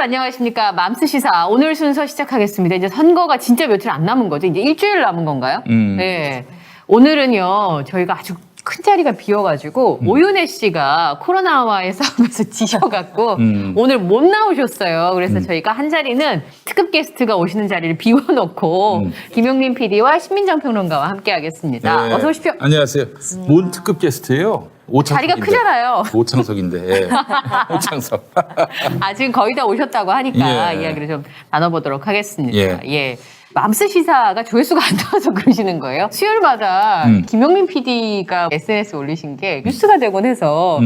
안녕하십니까. 맘스 시사 오늘 순서 시작하겠습니다. 이제 선거가 진짜 며칠 안 남은 거죠. 이제 일주일 남은 건가요? 네. 오늘은요 저희가 아주 큰 자리가 비어가지고 오윤혜 씨가 코로나와의 싸움에서 지셔갖고 오늘 못 나오셨어요. 그래서 저희가 한 자리는 특급 게스트가 오시는 자리를 비워놓고 김용민 PD와 신민정 평론가와 함께하겠습니다. 네. 어서 오십시오. 안녕하세요. 뭔 특급 게스트예요? 자리가 크잖아요. 오창석인데. 예. 오창석. 아, 지금 거의 다 오셨다고 하니까 예. 이야기를 좀 나눠보도록 하겠습니다. 예. 예. 맘스 시사가 조회수가 안 나와서 그러시는 거예요? 수요일마다 김용민 PD가 SNS 올리신 게 뉴스가 되곤 해서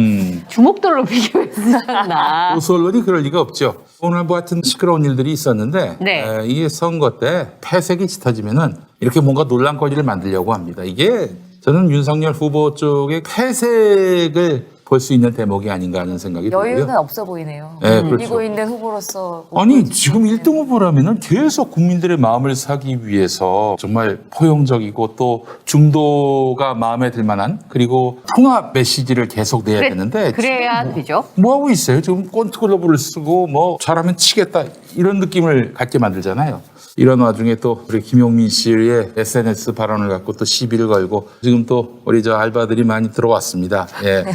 주목도로 비교했었나. 보수 언론이 그럴 리가 없죠. 오늘 뭐 하여튼 시끄러운 일들이 있었는데 네. 이게 선거 때 패색이 짙어지면은 이렇게 뭔가 논란거리를 만들려고 합니다. 이게 저는 윤석열 후보 쪽의 패색을 볼 수 있는 대목이 아닌가 하는 생각이 여유는 들고요. 없어 보이네요. 네, 그렇죠. 이기고 있는 후보로서. 아니 지금 1등 후보라면은 계속 국민들의 마음을 사기 위해서 정말 포용적이고 또 중도가 마음에 들 만한 그리고 통합 메시지를 계속 내야 되는데 그래야 되죠. 뭐 하고 있어요? 지금 꼰트글러브를 쓰고 뭐 잘하면 치겠다 이런 느낌을 갖게 만들잖아요. 이런 와중에 또 우리 김용민 씨의 SNS 발언을 갖고 또 시비를 걸고 지금 또 우리 저 알바들이 많이 들어왔습니다. 예.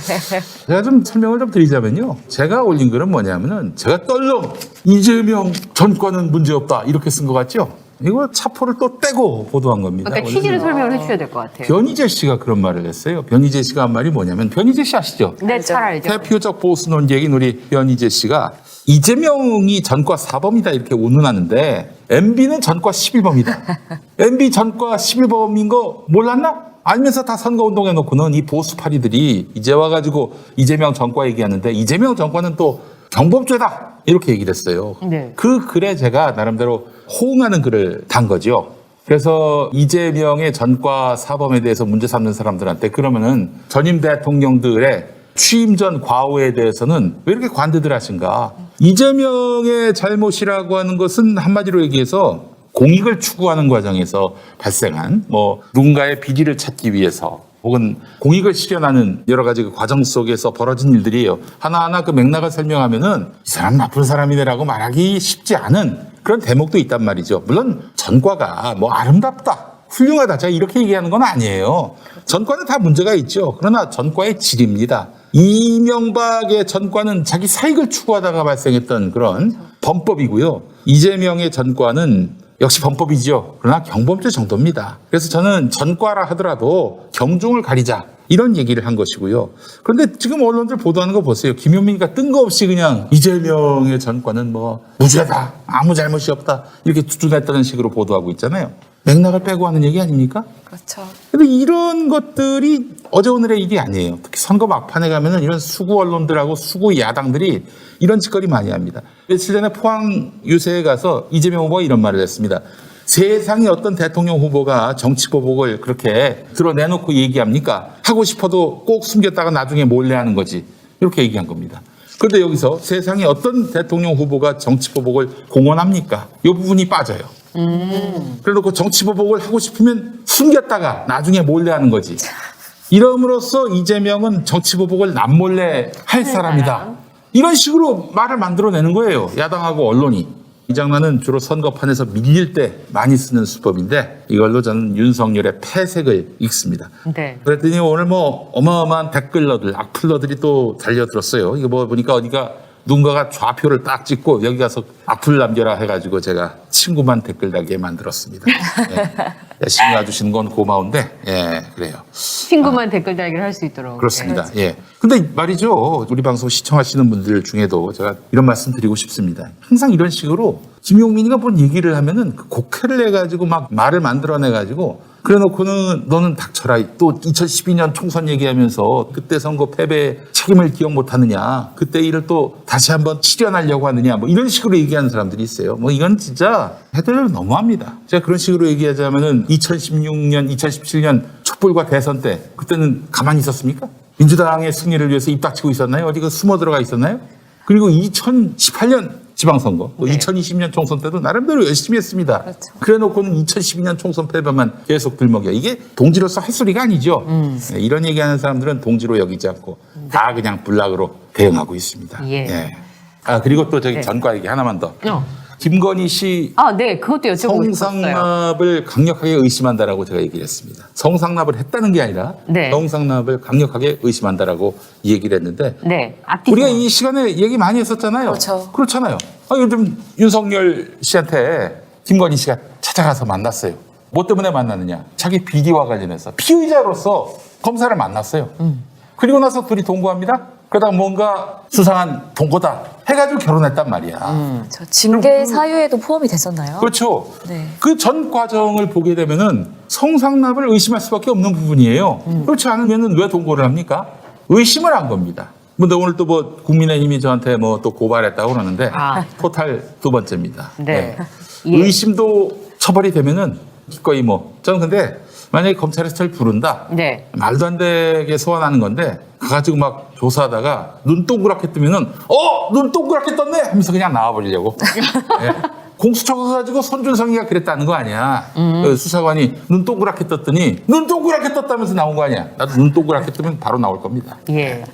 제가 좀 설명을 좀 드리자면요. 제가 올린 글은 뭐냐면은 제가 떨렁 이재명 전과는 문제없다 이렇게 쓴 것 같죠? 이거 차포를 또 떼고 보도한 겁니다. 그러니까 취지를 설명을 해주셔야 될 것 같아요. 변희재 씨가 그런 말을 했어요. 변희재 씨가 한 말이 뭐냐면 변희재 씨 아시죠? 네, 잘 알죠. 대표적 보수 논객인 우리 변희재 씨가 이재명이 전과 4범이다 이렇게 운운하는데 MB는 전과 11범이다. MB 전과 11범인 거 몰랐나? 알면서 다 선거운동 해놓고는 이 보수파리들이 이제 와가지고 이재명 전과 얘기하는데 이재명 전과는 또 경범죄다 이렇게 얘기를 했어요. 네. 그 글에 제가 나름대로 호응하는 글을 단 거죠. 그래서 이재명의 전과 사범에 대해서 문제 삼는 사람들한테 그러면은 전임 대통령들의 취임 전 과오에 대해서는 왜 이렇게 관대들 하신가? 이재명의 잘못이라고 하는 것은 한마디로 얘기해서 공익을 추구하는 과정에서 발생한 뭐 누군가의 비리를 찾기 위해서 혹은 공익을 실현하는 여러 가지 그 과정 속에서 벌어진 일들이에요. 하나하나 그 맥락을 설명하면은 이 사람 나쁜 사람이네라고 말하기 쉽지 않은 그런 대목도 있단 말이죠. 물론 전과가 뭐 아름답다, 훌륭하다 제가 이렇게 얘기하는 건 아니에요. 전과는 다 문제가 있죠. 그러나 전과의 질입니다. 이명박의 전과는 자기 사익을 추구하다가 발생했던 그런 범법이고요. 이재명의 전과는 역시 범법이죠. 그러나 경범죄 정도입니다. 그래서 저는 전과라 하더라도 경중을 가리자 이런 얘기를 한 것이고요. 그런데 지금 언론들 보도하는 거 보세요. 김용민이가 뜬금없이 그냥 이재명의 전과는 뭐 무죄다, 아무 잘못이 없다 이렇게 두둔했다는 식으로 보도하고 있잖아요. 맥락을 빼고 하는 얘기 아닙니까? 그렇죠. 근데 이런 것들이 어제 오늘의 일이 아니에요. 특히 선거 막판에 가면은 이런 수구 언론들하고 수구 야당들이 이런 짓거리 많이 합니다. 며칠 전에 포항 유세에 가서 이재명 후보가 이런 말을 했습니다. 세상에 어떤 대통령 후보가 정치 보복을 그렇게 드러내놓고 얘기합니까? 하고 싶어도 꼭 숨겼다가 나중에 몰래 하는 거지. 이렇게 얘기한 겁니다. 그런데 여기서 세상에 어떤 대통령 후보가 정치 보복을 공언합니까? 이 부분이 빠져요. 그래놓고 정치 보복을 하고 싶으면 숨겼다가 나중에 몰래 하는 거지. 이름으로써 이재명은 정치 보복을 남몰래 할 사람이다. 이런 식으로 말을 만들어내는 거예요. 야당하고 언론이. 이 장난은 주로 선거판에서 밀릴 때 많이 쓰는 수법인데 이걸로 저는 윤석열의 패색을 읽습니다. 네. 그랬더니 오늘 뭐 어마어마한 댓글러들, 악플러들이 또 달려들었어요. 이거 뭐 보니까 어디가 누군가가 좌표를 딱 찍고 여기 가서 악플 남겨라 해가지고 제가 친구만 댓글 달게 만들었습니다. 예. 열심히 와주시는 건 고마운데, 예, 그래요. 친구만 댓글 달기를 할 수 있도록. 그렇습니다. 예. 근데 말이죠. 우리 방송 시청하시는 분들 중에도 제가 이런 말씀 드리고 싶습니다. 항상 이런 식으로 김용민이가 뭔 얘기를 하면은 그 곡해를 해가지고 막 말을 만들어내가지고 그래 놓고는 너는 닥쳐라. 또 2012년 총선 얘기하면서 그때 선거 패배 책임을 기억 못하느냐. 그때 일을 또 다시 한번 실현하려고 하느냐. 뭐 이런 식으로 얘기하는 사람들이 있어요. 뭐 이건 진짜 해도 너무합니다. 제가 그런 식으로 얘기하자면은 2016년, 2017년 촛불과 대선 때 그때는 가만히 있었습니까? 민주당의 승리를 위해서 입 닥치고 있었나요? 어디 그 숨어 들어가 있었나요? 그리고 2018년 지방선거, 또 네. 2020년 총선 때도 나름대로 열심히 했습니다. 그렇죠. 그래 놓고는 2012년 총선 패배만 계속 들먹여. 이게 동지로서 할 소리가 아니죠. 네, 이런 얘기하는 사람들은 동지로 여기지 않고 다 그냥 불락으로 대응하고 있습니다. 예. 예. 그리고 또 저기 네. 전과 얘기 하나만 더. 어. 김건희 씨 네, 그것도 여쭤보고 싶었어요. 성상납을 강력하게 의심한다라고 제가 얘기를 했습니다. 성상납을 했다는 게 아니라 네. 성상납을 강력하게 의심한다라고 얘기를 했는데 네, 우리가 이 시간에 얘기 많이 했었잖아요. 그렇죠. 그렇잖아요. 요즘 윤석열 씨한테 김건희 씨가 찾아가서 만났어요. 뭐 때문에 만났느냐? 자기 비리와 관련해서 피의자로서 검사를 만났어요. 그리고 나서 둘이 동거합니다. 그러다가 뭔가 수상한 동거다 해가지고 결혼했단 말이야. 저 징계 사유에도 포함이 됐었나요? 그렇죠. 네. 그 전 과정을 보게 되면은 성상납을 의심할 수밖에 없는 부분이에요. 그렇지 않으면은 왜 동거를 합니까? 의심을 한 겁니다. 근데 오늘 또 뭐 국민의힘이 저한테 뭐 또 고발했다고 그러는데 토탈 두 번째입니다. 네. 의심도 처벌이 되면은 기꺼이 뭐 저는 근데 만약에 검찰에서 저를 부른다. 네. 말도 안 되게 소환하는 건데 가가지고 막 조사하다가 눈 동그랗게 뜨면은 눈 동그랗게 떴네 하면서 그냥 나와버리려고. 네. 공수처가 가지고 손준성이가 그랬다는 거 아니야. 그 수사관이 눈 동그랗게 떴더니 눈 동그랗게 떴다면서 나온 거 아니야. 나도 눈 동그랗게 뜨면 바로 나올 겁니다. 예.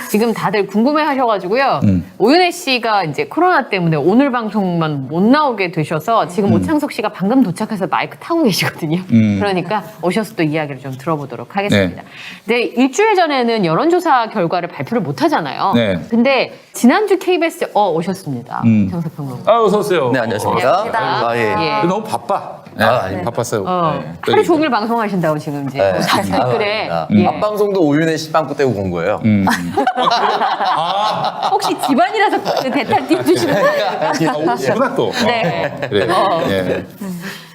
지금 다들 궁금해 하셔가지고요. 오윤혜 씨가 이제 코로나 때문에 오늘 방송만 못 나오게 되셔서 지금 오창석 씨가 방금 도착해서 마이크 타고 계시거든요. 그러니까 오셔서 또 이야기를 좀 들어보도록 하겠습니다. 네, 일주일 전에는 여론조사 결과를 발표를 못 하잖아요. 네. 근데 지난주 KBS 오셨습니다. 오창석 평론가. 어서 오세요. 네, 안녕하십니까. 반갑습니다. 예. 예. 너무 바빠. 네, 아니, 바빴어요. 하루 종일 방송하신다고 지금 이제 네. 댓글에. 아닙니다. 앞방송도 오윤혜 씨 빵꾸 떼고 온 거예요. 혹시 집안이라서 대탈 띄워주시는 거예요? 오시구나 또. 네. 그래. 예.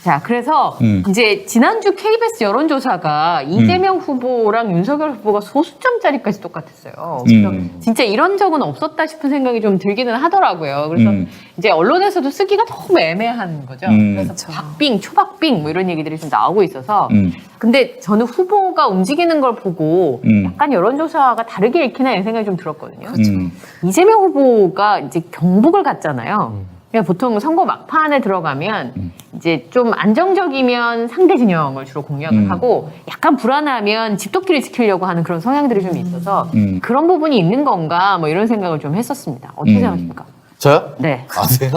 자, 그래서 이제 지난주 KBS 여론조사가 이재명 후보랑 윤석열 후보가 소수점짜리까지 똑같았어요. 그래서 진짜 이런 적은 없었다 싶은 생각이 좀 들기는 하더라고요. 그래서 이제 언론에서도 쓰기가 너무 애매한 거죠. 그래서 박빙, 초박빙 뭐 이런 얘기들이 좀 나오고 있어서 근데 저는 후보가 움직이는 걸 보고 약간 여론조사가 다르게 읽히나 이런 생각이 좀 들었거든요. 이재명 후보가 이제 경북을 갔잖아요. 그러니까 보통 선거 막판에 들어가면 이제 좀 안정적이면 상대 진영을 주로 공략을 하고 약간 불안하면 집도끼를 지키려고 하는 그런 성향들이 좀 있어서 그런 부분이 있는 건가 뭐 이런 생각을 좀 했었습니다. 어떻게 생각하십니까? 저요? 네. 아세요?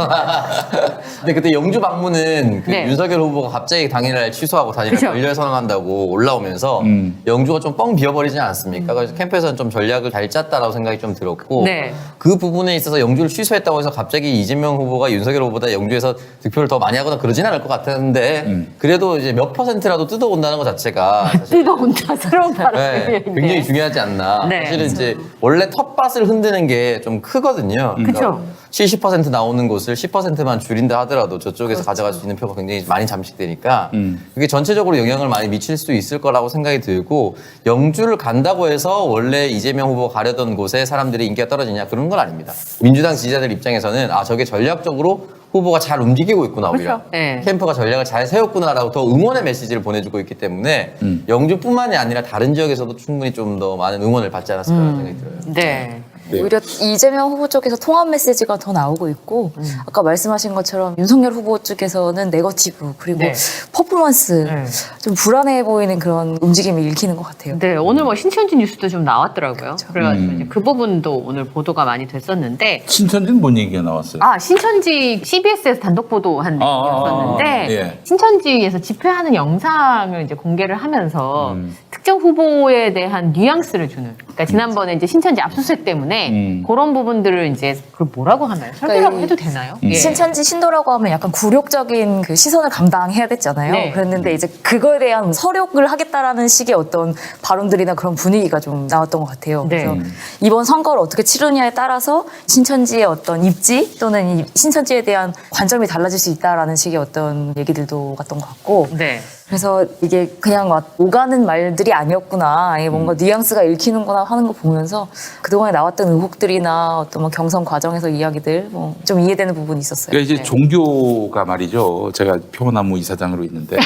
근데 그때 영주 방문은 그 네. 윤석열 후보가 갑자기 당일날 취소하고 단일날 그쵸. 연례 선언한다고 올라오면서 영주가 좀 뻥 비어버리지 않았습니까? 그래서 캠프에서는 좀 전략을 잘 짰다라고 생각이 좀 들었고 네. 그 부분에 있어서 영주를 취소했다고 해서 갑자기 이재명 후보가 윤석열 후보보다 영주에서 득표를 더 많이 하거나 그러진 않을 것 같았는데 그래도 이제 몇 퍼센트라도 뜯어온다는 것 자체가 사실 뜨거운다 새로운 발언. 네, 굉장히 중요하지 않나. 네. 사실은 이제 원래 텄밭을 흔드는 게 좀 크거든요. 그쵸. 70% 나오는 곳을 10%만 줄인다 하더라도 저쪽에서 가져갈 수 있는 표가 굉장히 많이 잠식되니까 그게 전체적으로 영향을 많이 미칠 수 있을 거라고 생각이 들고 영주를 간다고 해서 원래 이재명 후보가 가려던 곳에 사람들이 인기가 떨어지냐 그런 건 아닙니다. 민주당 지지자들 입장에서는 저게 전략적으로 후보가 잘 움직이고 있구나 오히려 그렇죠. 네. 캠프가 전략을 잘 세웠구나라고 더 응원의 메시지를 보내주고 있기 때문에 영주뿐만이 아니라 다른 지역에서도 충분히 좀 더 많은 응원을 받지 않았을까 생각이 들어요. 네. 오히려 이재명 후보 쪽에서 통합 메시지가 더 나오고 있고 아까 말씀하신 것처럼 윤석열 후보 쪽에서는 네거티브 그리고 네. 퍼포먼스 네. 좀 불안해 보이는 그런 움직임이 읽히는 것 같아요. 네, 오늘 뭐 신천지 뉴스도 좀 나왔더라고요. 그래가지고 이제 그 부분도 오늘 보도가 많이 됐었는데 신천지는 뭔 얘기가 나왔어요? 신천지 CBS에서 단독 보도한 내용이었었는데 예. 신천지에서 집회하는 영상을 이제 공개를 하면서 특정 후보에 대한 뉘앙스를 주는. 그러니까 지난번에 이제 신천지 압수수색 때문에 그런 부분들을 이제 그걸 뭐라고 하나요? 설계라고 그러니까 해도 되나요? 예. 신천지 신도라고 하면 약간 굴욕적인 그 시선을 감당해야 됐잖아요. 네. 그랬는데 이제 그거에 대한 서력을 하겠다라는 식의 어떤 발언들이나 그런 분위기가 좀 나왔던 것 같아요. 네. 그래서 이번 선거를 어떻게 치르냐에 따라서 신천지의 어떤 입지 또는 이 신천지에 대한 관점이 달라질 수 있다라는 식의 어떤 얘기들도 같던 것 같고. 네. 그래서 이게 그냥 막 오가는 말들이 아니었구나. 이게 뭔가 뉘앙스가 읽히는구나 하는 거 보면서 그동안에 나왔던 의혹들이나 어떤 뭐 경선 과정에서 이야기들 뭐 좀 이해되는 부분이 있었어요. 그러니까 이제 네. 종교가 말이죠. 제가 평화나무 이사장으로 있는데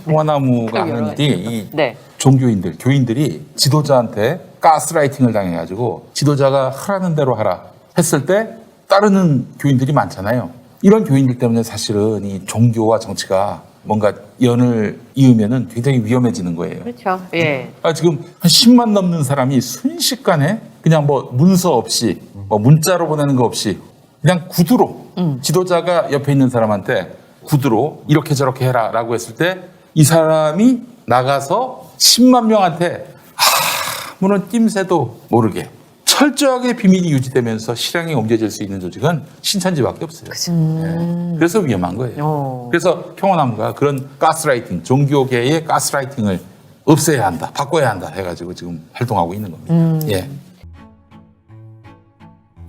평화나무가 하는 일이 이 네. 종교인들, 교인들이 지도자한테 가스라이팅을 당해가지고 지도자가 하라는 대로 하라 했을 때 따르는 교인들이 많잖아요. 이런 교인들 때문에 사실은 이 종교와 정치가 뭔가 연을 이으면은 굉장히 위험해지는 거예요. 그렇죠. 예. 지금 한 10만 넘는 사람이 순식간에 그냥 뭐 문서 없이 뭐 문자로 보내는 거 없이 그냥 구두로 지도자가 옆에 있는 사람한테 구두로 이렇게 저렇게 해라라고 했을 때 이 사람이 나가서 10만 명한테 아무런 낌새도 모르게 철저하게 비밀이 유지되면서 실행에 옮겨질 수 있는 조직은 신천지밖에 없어요. 네. 그래서 위험한 거예요. 그래서 평화나무가 그런 가스라이팅, 종교계의 가스라이팅을 없애야 한다, 바꿔야 한다 해가지고 지금 활동하고 있는 겁니다. 예.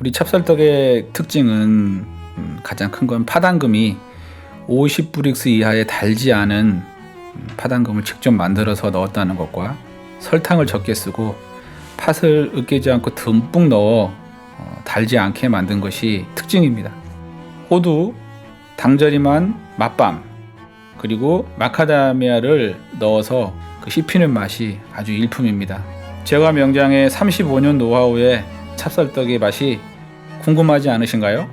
우리 찹쌀떡의 특징은 가장 큰 건 파당금이 50브릭스 이하의 달지 않은 파당금을 직접 만들어서 넣었다는 것과 설탕을 적게 쓰고 팥을 으깨지 않고 듬뿍 넣어 달지 않게 만든 것이 특징입니다. 호두, 당절임한 맛밤, 그리고 마카다미아를 넣어서 그 씹히는 맛이 아주 일품입니다. 제과 명장의 35년 노하우의 찹쌀떡의 맛이 궁금하지 않으신가요?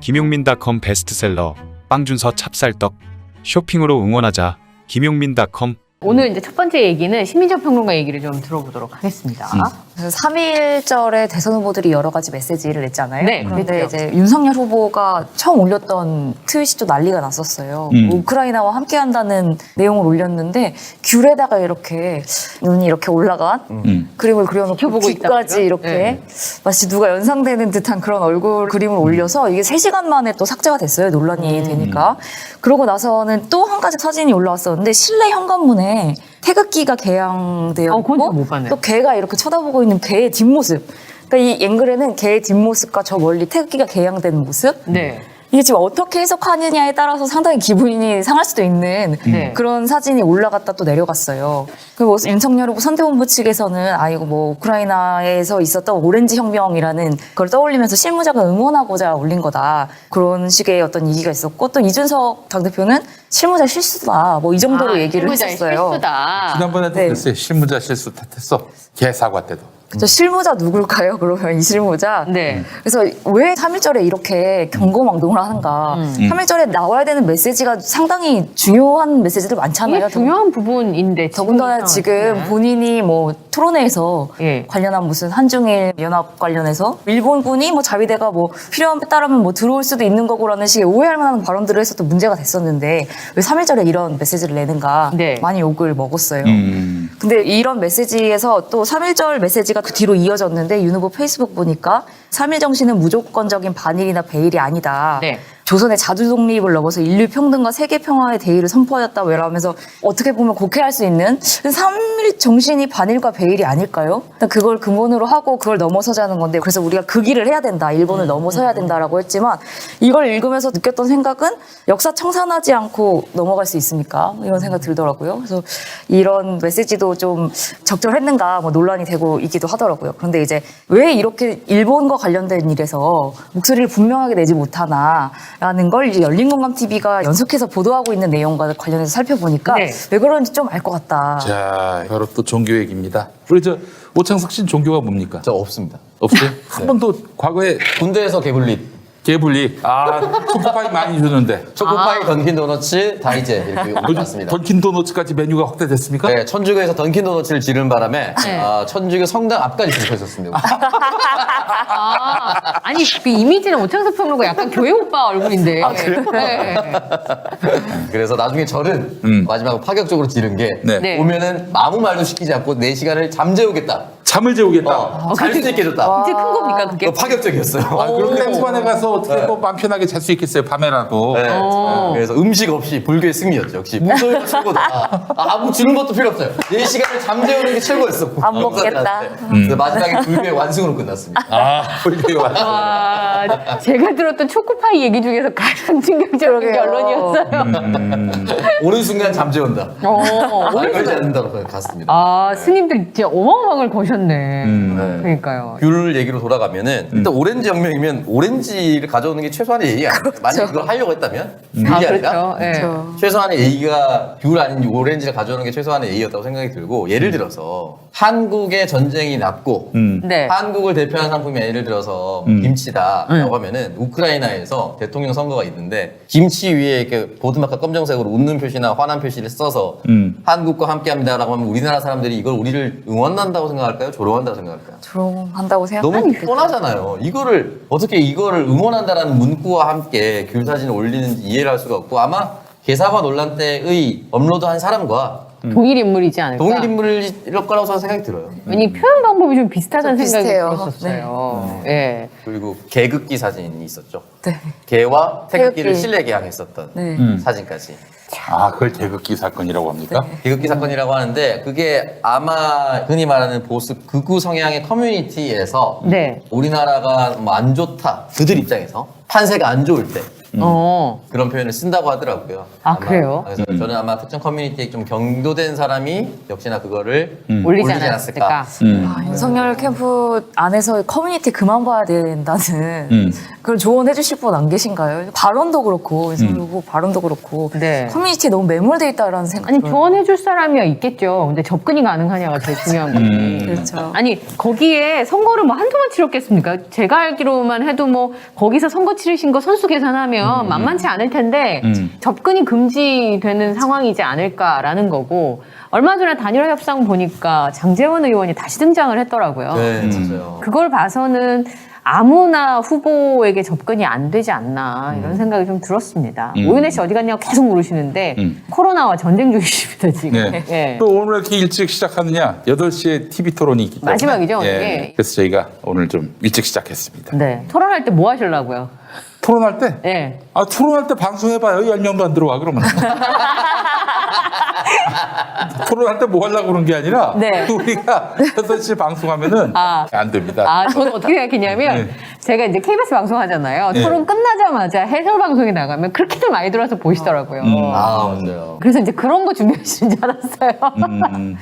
김용민닷컴 베스트셀러 빵준서 찹쌀떡 쇼핑으로 응원하자 김용민닷컴. 오늘 이제 첫 번째 얘기는 신민정 평론가 얘기를 좀 들어보도록 하겠습니다. 그래서 3.1절에 대선 후보들이 여러 가지 메시지를 냈잖아요. 네, 그런데 그랬죠. 이제 윤석열 후보가 처음 올렸던 트윗이 또 난리가 났었어요. 우크라이나와 함께한다는 내용을 올렸는데 귤에다가 이렇게 눈이 이렇게 올라간 그림을 그려놓고 지켜보고 귀까지 있다고요? 이렇게 네. 마치 누가 연상되는 듯한 그런 얼굴 그림을 올려서 이게 3시간 만에 또 삭제가 됐어요. 논란이 되니까. 그러고 나서는 또 한 가지 사진이 올라왔었는데 실내 현관문에 태극기가 개양되어 그건 있고 못 봤네. 또 개가 이렇게 쳐다보고 있는 개의 뒷모습. 그러니까 이 앵글에는 개의 뒷모습과 저 멀리 태극기가 개양된 모습. 네. 이게 지금 어떻게 해석하느냐에 따라서 상당히 기분이 상할 수도 있는 네. 그런 사진이 올라갔다 또 내려갔어요. 그리고 윤석열 후보 선대본부 측에서는 이거 뭐 우크라이나에서 있었던 오렌지 혁명이라는 걸 떠올리면서 실무자가 응원하고자 올린 거다. 그런 식의 어떤 얘기가 있었고 또 이준석 당대표는 실무자 실수다. 뭐 이 정도로 얘기를 실무자의 했었어요. 실수다. 지난번에도 네. 그랬어요. 실무자 실수 탓했어. 개 사과 때도. 그죠. 실무자 누굴까요? 그러면 이 실무자. 네. 그래서 왜 3.1절에 이렇게 경고망동을 하는가. 3.1절에 나와야 되는 메시지가 상당히 중요한 메시지들 많잖아요. 이게 중요한 부분인데 더군다나 지금 본인이 뭐 토론회에서 예. 관련한 무슨 한중일 연합 관련해서 일본군이 뭐 자위대가 뭐 필요함에 따르면 뭐 들어올 수도 있는 거고라는 식의 오해할 만한 발언들을 해서 또 문제가 됐었는데 왜 3.1절에 이런 메시지를 내는가 네. 많이 욕을 먹었어요. 근데 이런 메시지에서 또 3.1절 메시지가 그 뒤로 이어졌는데 윤 후보 페이스북 보니까 3.1 정신은 무조건적인 반일이나 배일이 아니다. 네. 조선의 자주 독립을 넘어서 인류 평등과 세계 평화의 대의를 선포하였다. 외라면서 어떻게 보면 곡해할 수 있는 3.1 정신이 반일과 배일이 아닐까요? 그걸 근본으로 하고 그걸 넘어서자는 건데 그래서 우리가 그 길을 해야 된다. 일본을 넘어서야 된다라고 했지만 이걸 읽으면서 느꼈던 생각은 역사 청산하지 않고 넘어갈 수 있습니까? 이런 생각 들더라고요. 그래서 이런 메시지도 좀 적절했는가 뭐 논란이 되고 있기도 하더라고요. 그런데 이제 왜 이렇게 일본과 관련된 일에서 목소리를 분명하게 내지 못하나 라는 걸 이제 열린공감TV가 연속해서 보도하고 있는 내용과 관련해서 살펴보니까 네. 왜 그런지 좀 알 것 같다. 자, 바로 또 종교 얘기입니다. 우리 오창석 씨는 종교가 뭡니까? 저 없습니다. 없어요? 한 번도 과거에 군대에서 개불릿, 개불리 초코파이 많이 주는데 초코파이, 던킨도너츠, 다이제 이렇게 올라왔습니다. 던킨 도너츠까지 메뉴가 확대됐습니까? 네, 천주교에서 던킨도너츠를 지른 바람에 네. 천주교 성당 앞까지 줄 서 있었습니다. 아니 그 이미지는 오창석 평론가 약간 교회 오빠 얼굴인데. 네. 그래서 나중에 절은 마지막으로 파격적으로 지른 게 네. 네. 오면은 아무 말도 시키지 않고 4시간을 잠재우겠다. 잠을 재우겠다. 잘 수 있게 해줬다. 이제 큰 겁니까 그게? 그거 파격적이었어요. 그럼 땡스반에 가서 어떻게 뭐 마음 편하게 잘 수 있겠어요, 밤에라도. 네. 그래서 음식 없이 불교의 승리였죠. 역시 무소유가 최고다. 아무 주는 것도 필요 없어요. 4시간을 잠재우는 게 최고였어. 안 먹겠다. 그래서 마지막에 불교의 완승으로 끝났습니다. 불교의 완성. 와, 제가 들었던 초코파이 얘기 중에서 가장 충격적인 그러게요. 결론이었어요. 오는 순간 잠재운다. 걸지 않는다고 갔습니다. 아, 스님들 진짜 어마어마한 걸 거셨네. 몰랐네. 네. 그러니까요. 귤 얘기로 돌아가면은 일단 오렌지 혁명이면 오렌지를 가져오는 게 최소한의 예의가 아니에요. 만약에 그걸 하려고 했다면 그게 아, 아니라 그렇죠. 예. 그렇죠. 최소한의 예의가 귤 아닌 오렌지를 가져오는 게 최소한의 예의였다고 생각이 들고 예를 들어서 한국의 전쟁이 났고 네. 한국을 대표하는 상품이 예를 들어서 김치다라고 하면은 우크라이나에서 대통령 선거가 있는데 김치 위에 이렇게 보드마카 검정색으로 웃는 표시나 화난 표시를 써서 한국과 함께합니다라고 하면 우리나라 사람들이 이걸 우리를 응원한다고 생각할까요? 조롱한다고 생각할까요? 조롱한다고 너무 생각하니까. 뻔하잖아요. 이거를 어떻게 이거를 응원한다라는 문구와 함께 귤 사진을 올리는지 이해를 할 수가 없고 아마 개사과 논란 때의 업로드한 사람과 동일 인물이지 않을까? 동일 인물일 거라고 저는 생각이 들어요. 왜냐면 표현 방법이 좀 비슷하다는 좀 생각이 비슷해요. 들었었어요. 예. 그리고 개극기 사진이 있었죠. 네. 개와 태극기를 태극기. 실내 개항했었던 네. 사진까지. 아, 그걸 개극기 사건이라고 합니까? 개극기 사건이라고 하는데 그게 아마 흔히 말하는 보수 극우 성향의 커뮤니티에서 네. 우리나라가 뭐 안 좋다 그들 입장에서 판세가 안 좋을 때 그런 표현을 쓴다고 하더라고요. 아, 아마. 그래요? 그래서 저는 아마 특정 커뮤니티에 좀 경도된 사람이 역시나 그거를 올리지 않았을까? 아, 윤석열 캠프 안에서 커뮤니티 그만 봐야 된다는 그런 조언해 주실 분 안 계신가요? 발언도 그렇고 윤석열 후보 발언도 그렇고 네. 커뮤니티에 너무 매몰돼 있다라는 생각이 아니 들어요. 조언해줄 사람이야 있겠죠. 근데 접근이 가능하냐가 제일 중요한 거지. 그렇죠. 아니 거기에 선거를 뭐 한두 번 치렀겠습니까? 제가 알기로만 해도 뭐 거기서 선거 치르신 거 선수 계산하면 만만치 않을 텐데 접근이 금지되는 상황이지 않을까라는 거고 얼마 전에 단일화 협상 보니까 장제원 의원이 다시 등장을 했더라고요. 네, 맞아요. 그걸 봐서는 아무나 후보에게 접근이 안 되지 않나 이런 생각이 좀 들었습니다. 오윤혜 씨 어디 갔냐고 계속 물으시는데 코로나와 전쟁 중이십니다 지금. 네. 예. 또 오늘 왜 이렇게 일찍 시작하느냐? 8시에 TV 토론이 있기 때문에. 마지막이죠, 예. 오늘이. 그래서 저희가 오늘 좀 일찍 시작했습니다. 네. 토론할 때 뭐 하시려고요? 토론할 때? 예. 아, 토론할 때 방송해봐요. 10명도 안 들어와, 그러면. 토론할 때 뭐 하려고 그런 게 아니라 네. 우리가 8시 방송하면은 안 됩니다. 아, 저는 어떻게 생각했냐면 네. 제가 이제 KBS 방송하잖아요. 네. 토론 끝나자마자 해설 방송에 나가면 그렇게들 많이 들어와서 보이시더라고요. 아, 맞아요. 그래서 이제 그런 거 준비하시는 줄 알았어요.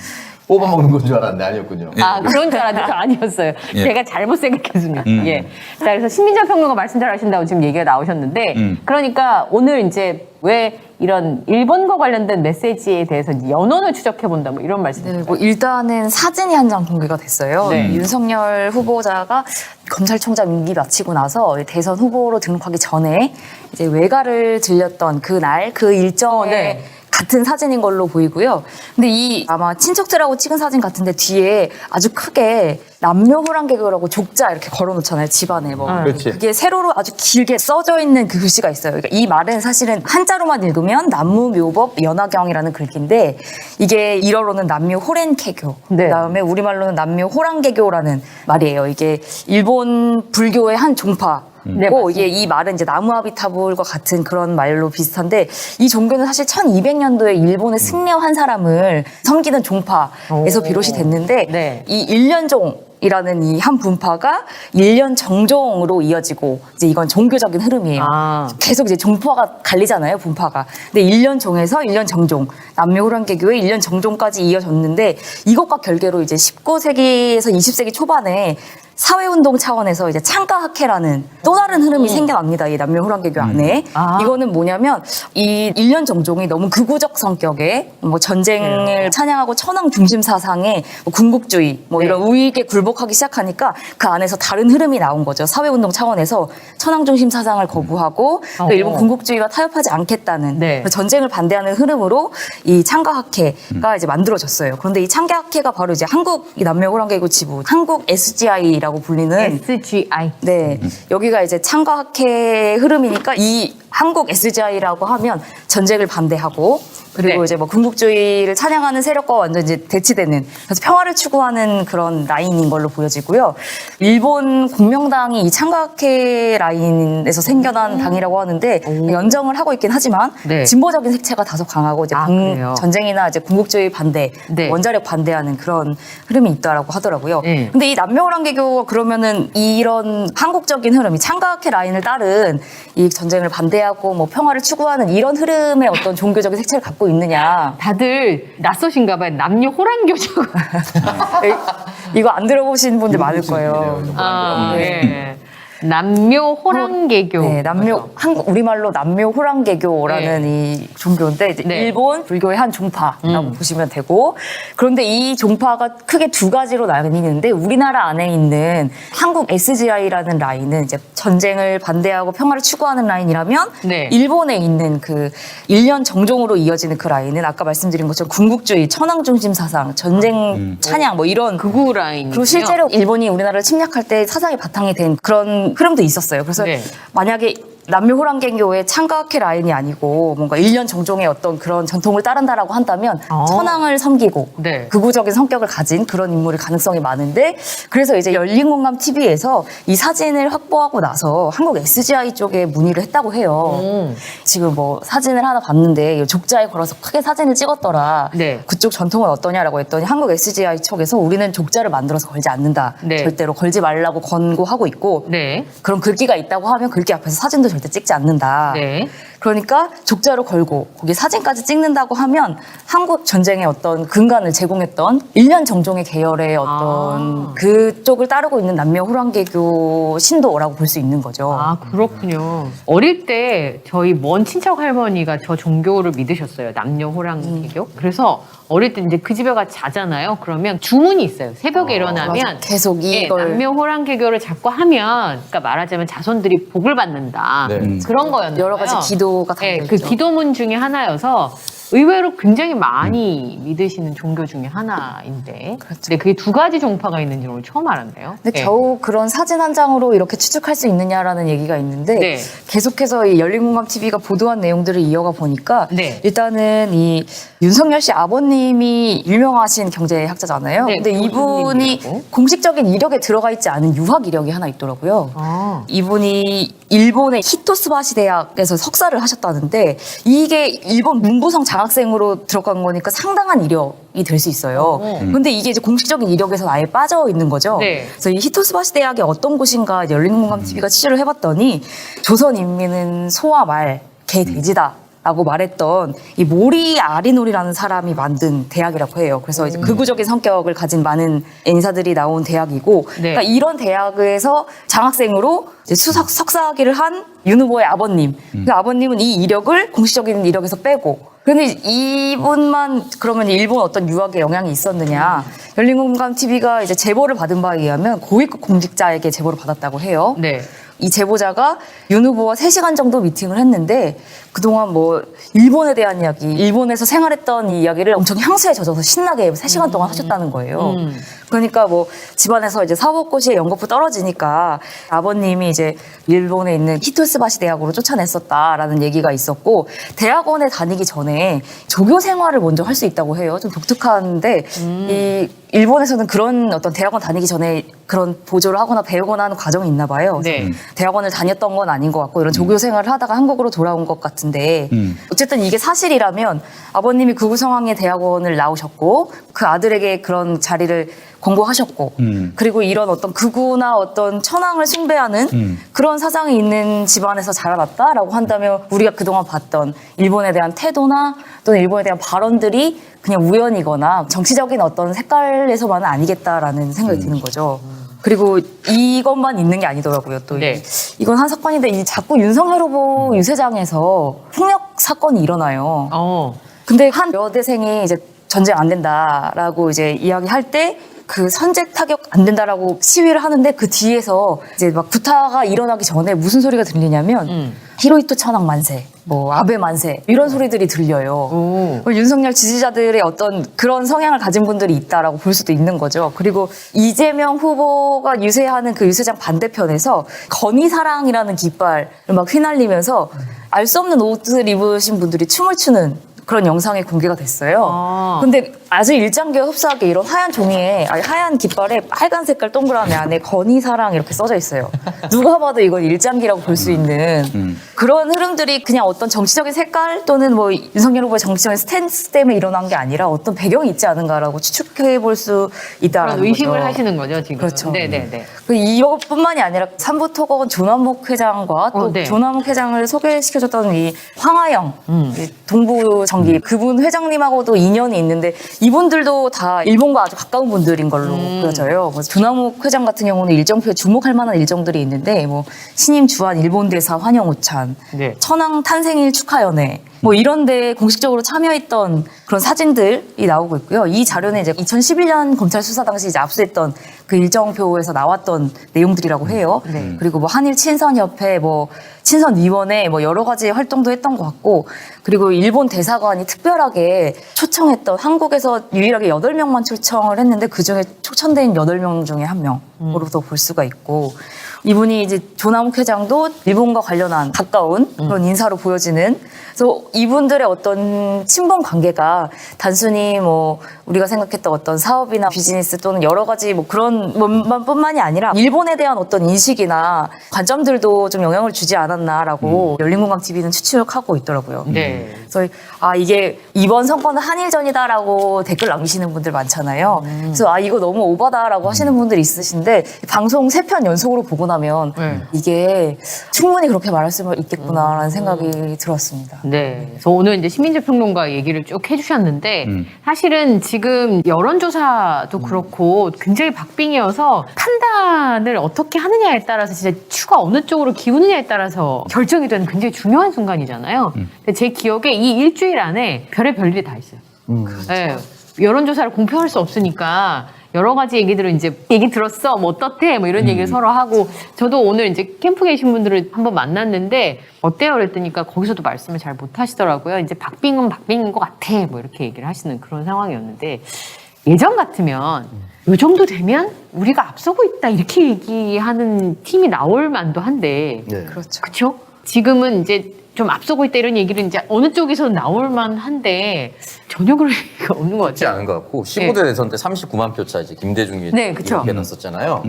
뽑아먹는 건 줄 알았는데 아니었군요. 아, 그런 줄 알았는데 아니었어요. 예. 제가 잘못 생각했습니다. 예. 자, 그래서 신민정 평론가 말씀 잘 하신다고 지금 얘기가 나오셨는데, 그러니까 오늘 이제 왜 이런 일본과 관련된 메시지에 대해서 이제 연원을 추적해본다, 뭐 이런 말씀. 네, 뭐 일단은 사진이 한 장 공개가 됐어요. 네. 윤석열 후보자가 검찰총장 임기 마치고 나서 대선 후보로 등록하기 전에 이제 외가를 들렸던 그날 그 일정에 네. 같은 사진인 걸로 보이고요. 근데 이 아마 친척들하고 찍은 사진 같은데 뒤에 아주 크게 남묘 호랑개그라고 족자 이렇게 걸어놓잖아요. 집안에 뭐. 그렇지. 그게 세로로 아주 길게 써져 있는 그 글씨가 있어요. 그러니까 이 말은 사실은 한자로만 읽으면 남무묘법 연화경이라는 글귀인데 이게 일어로는 남묘 호렌케교, 네. 그다음에 우리말로는 남묘 호랑개교라는 말이에요. 이게 일본 불교의 한 종파. 네, 고 이게 이 말은 이제 나무아비타불과 같은 그런 말로 비슷한데 이 종교는 사실 1200년도에 일본에 승려한 사람을 섬기는 종파에서 비롯이 됐는데 네. 이 일련종이라는 이 한 분파가 일련 정종으로 이어지고 이제 이건 종교적인 흐름이에요. 아. 계속 이제 종파가 갈리잖아요, 분파가. 근데 일련종에서 일련정종, 남묘호랑개교의 일련정종까지 이어졌는데 이것과 별개로 이제 19세기에서 20세기 초반에 사회운동 차원에서 이제 창가학회라는 또 다른 흐름이 생겨납니다. 이 남묘호랑개교 안에. 아. 이거는 뭐냐면 이 일련정종이 너무 극우적 성격의 뭐 전쟁을 찬양하고 천황 중심 사상의 뭐 군국주의 뭐 이런 우익에 굴복하기 시작하니까 그 안에서 다른 흐름이 나온 거죠. 사회운동 차원에서 천황 중심 사상을 거부하고 또 일본 군국주의와 타협하지 않겠다는 네. 그래서 전쟁을 반대하는 흐름으로 이 창가학회가 이제 만들어졌어요. 그런데 이 창가학회가 바로 이제 한국 이 남묘호랑개교 지부 한국 SGI라고 불리는 SGI. 네, 여기가 이제 창가학회 흐름이니까 이 한국 SGI라고 하면 전쟁을 반대하고 그리고 네. 이제 뭐 군국주의를 찬양하는 세력과 완전 이제 대치되는 그래서 평화를 추구하는 그런 라인인 걸로 보여지고요. 일본 공명당이 이 창가학회 라인에서 생겨난 당이라고 하는데 연정을 하고 있긴 하지만 네. 진보적인 색채가 다소 강하고 이제 그래요? 전쟁이나 이제 군국주의 반대, 네. 원자력 반대하는 그런 흐름이 있다라고 하더라고요. 네. 근데 이 남묘호랑개교가 그러면은 이런 한국적인 흐름, 이 창가학회 라인을 따른 이 전쟁을 반대하는 반대하고 뭐 평화를 추구하는 이런 흐름의 어떤 종교적인 색채를 갖고 있느냐. 다들 낯서신가 봐요. 남녀 호랑교적. 이거 안 들어보신 분들 많을 거예요. 네. 남묘 호랑개교. 네, 한국 우리말로 남묘 호랑개교라는 이 종교인데 이제 네. 일본 불교의 한 종파라고 보시면 되고, 그런데 이 종파가 크게 두 가지로 나뉘는데 우리나라 안에 있는 한국 SGI라는 라인은 이제 전쟁을 반대하고 평화를 추구하는 라인이라면 네. 일본에 있는 그 일련 정종으로 이어지는 그 라인은 아까 말씀드린 것처럼 군국주의, 천황 중심 사상, 전쟁 찬양 뭐 이런 극우 라인. 그리고 실제로 일본이 우리나라를 침략할 때 사상이 바탕이 된 그런 흐름도 있었어요. 그래서 네. 만약에 남묘 호랑개교의 창각회 라인이 아니고 뭔가 일련 정종의 어떤 그런 전통을 따른다라고 한다면 천황을 섬기고 네. 극우적인 성격을 가진 그런 인물일 가능성이 많은데, 그래서 이제 열린공감 TV에서 이 사진을 확보하고 나서 한국 SGI 쪽에 문의를 했다고 해요. 지금 뭐 사진을 하나 봤는데 족자에 걸어서 크게 사진을 찍었더라. 네. 그쪽 전통은 어떠냐라고 했더니 한국 SGI 쪽에서 우리는 족자를 만들어서 걸지 않는다. 네. 절대로 걸지 말라고 권고하고 있고, 네. 그런 글귀가 있다고 하면 글귀 앞에서 사진도 절대 찍지 않는다. 네. 그러니까 족자로 걸고 거기 사진까지 찍는다고 하면 한국 전쟁의 어떤 근간을 제공했던 일련 정종의 계열의 어떤 그쪽을 따르고 있는 남묘 호랑개교 신도라고 볼 수 있는 거죠. 아, 그렇군요. 어릴 때 저희 먼 친척 할머니가 저 종교를 믿으셨어요. 남녀 호랑개교. 그래서 어릴 때 이제 그 집에 가 자잖아요. 그러면 주문이 있어요. 새벽에 일어나면 맞아. 계속 이걸 남묘 호랑개교를 자꾸 하면, 그러니까 말하자면 자손들이 복을 받는다. 네. 그런 거였는데 여러 가지 기도가 네, 담겨 그 있죠. 기도문 중에 하나여서 의외로 굉장히 많이 믿으시는 종교 중에 하나인데, 근데 그게 두 가지 종파가 있는지 오늘 처음 알았네요. 근데 네. 겨우 그런 사진 한 장으로 이렇게 추측할 수 있느냐라는 얘기가 있는데, 네. 계속해서 이 열린공감 TV가 보도한 내용들을 이어가 보니까 네. 일단은 이 윤석열 씨 아버님이 유명하신 경제학자잖아요. 네, 근데 이분이 교수님이라고. 공식적인 이력에 들어가 있지 않은 유학 이력이 하나 있더라고요. 아. 이분이 일본의 히토스바시 대학에서 석사를 하셨다는데, 이게 일본 문부성 장학생으로 들어간 거니까 상당한 이력이 될 수 있어요. 근데 이게 이제 공식적인 이력에서는 아예 빠져 있는 거죠. 네. 그래서 이 히토스바시 대학이 어떤 곳인가 열린공감 TV가 취재를 해봤더니, 조선인민은 소와 말, 개, 돼지다. 라고 말했던 이 모리 아리노리라는 사람이 만든 대학이라고 해요. 그래서 이제 극우적인 성격을 가진 많은 인사들이 나온 대학이고, 네. 그러니까 이런 대학에서 장학생으로 이제 석사학위를 한 윤 후보의 아버님. 그 아버님은 이 이력을 공식적인 이력에서 빼고, 근데 이분만 그러면 일본 어떤 유학에 영향이 있었느냐? 열린공감 TV가 이제 제보를 받은 바에 의하면 고위급 공직자에게 제보를 받았다고 해요. 네. 이 제보자가 윤 후보와 3시간 정도 미팅을 했는데, 그동안 뭐 일본에 대한 이야기, 일본에서 생활했던 이 이야기를 엄청 향수에 젖어서 신나게 3시간 동안 하셨다는 거예요. 그러니까 뭐 집안에서 이제 사법고시에 연거푸 떨어지니까 아버님이 이제 일본에 있는 히토스바시 대학으로 쫓아냈었다라는 얘기가 있었고, 대학원에 다니기 전에 조교 생활을 먼저 할 수 있다고 해요. 좀 독특한데 이 일본에서는 그런 어떤 대학원 다니기 전에 그런 보조를 하거나 배우거나 하는 과정이 있나 봐요. 네. 대학원을 다녔던 건 아닌 것 같고, 이런 조교 생활을 하다가 한국으로 돌아온 것 같은데, 어쨌든 이게 사실이라면 아버님이 극우 성향의 대학원을 나오셨고 그 아들에게 그런 자리를 권고하셨고, 그리고 이런 어떤 극우나 어떤 천황을 숭배하는 그런 사상이 있는 집안에서 자라났다라고 한다면, 우리가 그동안 봤던 일본에 대한 태도나 또는 일본에 대한 발언들이 그냥 우연이거나 정치적인 어떤 색깔에서만은 아니겠다라는 생각이 드는 거죠. 그리고 이것만 있는 게 아니더라고요. 또 네. 이건 한 사건인데, 이 자꾸 윤석열 후보 유세장에서 폭력 사건이 일어나요. 근데 한 여대생이 이제 전쟁 안 된다라고 이제 이야기할 때, 그 선제 타격 안 된다라고 시위를 하는데, 그 뒤에서 이제 막 구타가 일어나기 전에 무슨 소리가 들리냐면 히로히토 천황 만세, 뭐 아베 만세, 이런 소리들이 들려요. 윤석열 지지자들의 어떤 그런 성향을 가진 분들이 있다라고 볼 수도 있는 거죠. 그리고 이재명 후보가 유세하는 그 유세장 반대편에서 건의사랑이라는 깃발을 막 휘날리면서 알 수 없는 옷을 입으신 분들이 춤을 추는 그런 영상이 공개가 됐어요. 근데 아주 일장기와 흡사하게 이런 하얀 종이에, 아니 하얀 깃발에 빨간 색깔 동그라미 안에 건의사랑 이렇게 써져 있어요. 누가 봐도 이건 일장기라고 볼 수 있는 그런 흐름들이 그냥 어떤 정치적인 색깔 또는 뭐 윤석열 후보의 정치적인 스탠스 때문에 일어난 게 아니라 어떤 배경이 있지 않은가라고 추측해 볼 수 있다라는 그런 의심을 거죠. 하시는 거죠, 지금. 그렇죠. 네네네. 이것뿐만이 아니라 삼부토건 조남욱 회장과 또 네. 조남욱 회장을 소개시켜줬던 이 황하영 이 동부정기 그분 회장님하고도 인연이 있는데 이분들도 다 일본과 아주 가까운 분들인 걸로 보여져요. 뭐 조남욱 회장 같은 경우는 일정표에 주목할 만한 일정들이 있는데 뭐 신임 주한 일본 대사 환영우찬, 네. 천황 탄생일 축하연회 뭐 이런데 공식적으로 참여했던 그런 사진들이 나오고 있고요. 이 자료는 이제 2011년 검찰 수사 당시 이제 압수했던 그 일정표에서 나왔던 내용들이라고 해요. 그리고 뭐 한일 친선협회, 뭐 친선위원회, 뭐 여러 가지 활동도 했던 것 같고, 그리고 일본 대사관이 특별하게 초청했던 한국에서 유일하게 8명만 초청을 했는데 그 중에 초청된 8명 중에 1명으로도 볼 수가 있고. 이분이 이제 조남욱 회장도 일본과 관련한 가까운 그런 인사로 보여지는 그래서 이분들의 어떤 친분 관계가 단순히 뭐 우리가 생각했던 어떤 사업이나 비즈니스 또는 여러 가지 뭐 그런 것만뿐만이 아니라 일본에 대한 어떤 인식이나 관점들도 좀 영향을 주지 않았나라고 열린공감 TV는 추측하고 있더라고요. 네. 그래서 이게 이번 선거는 한일전이다라고 댓글 남기시는 분들 많잖아요. 그래서 이거 너무 오바다라고 하시는 분들이 있으신데 방송 3편 연속으로 보고 나면 이게 충분히 그렇게 말할 수 있겠구나라는 생각이 들었습니다. 네. 그래서 오늘 이제 시민적 평론가 얘기를 쭉 해주셨는데 사실은 지금 여론조사도 그렇고 굉장히 박빙이어서 판단을 어떻게 하느냐에 따라서 진짜 추가 어느 쪽으로 기우느냐에 따라서 결정이 되는 굉장히 중요한 순간이잖아요. 근데 제 기억에 이 일주일 안에 별의별 일이 다 있어요. 네. 여론조사를 공표할 수 없으니까 여러 가지 얘기들을 이제 얘기 들었어 뭐 어떻대 뭐 이런 얘기를 서로 하고 저도 오늘 이제 캠프 계신 분들을 한번 만났는데 어때요 그랬더니까 거기서도 말씀을 잘 못 하시더라고요. 이제 박빙은 박빙인 것 같아 뭐 이렇게 얘기를 하시는 그런 상황이었는데 예전 같으면 이 정도 되면 우리가 앞서고 있다 이렇게 얘기하는 팀이 나올 만도 한데 네. 그렇죠. 그렇죠? 지금은 이제 좀 앞서고 있다 이런 얘기를 이제 어느 쪽에서 나올 만한데 전혀 그럴 리가 없는 것 그렇지 같아요. 않은 것 같고 15대 대선 때 39만 표차 이제 김대중이 네, 그쵸. 이렇게 났었잖아요.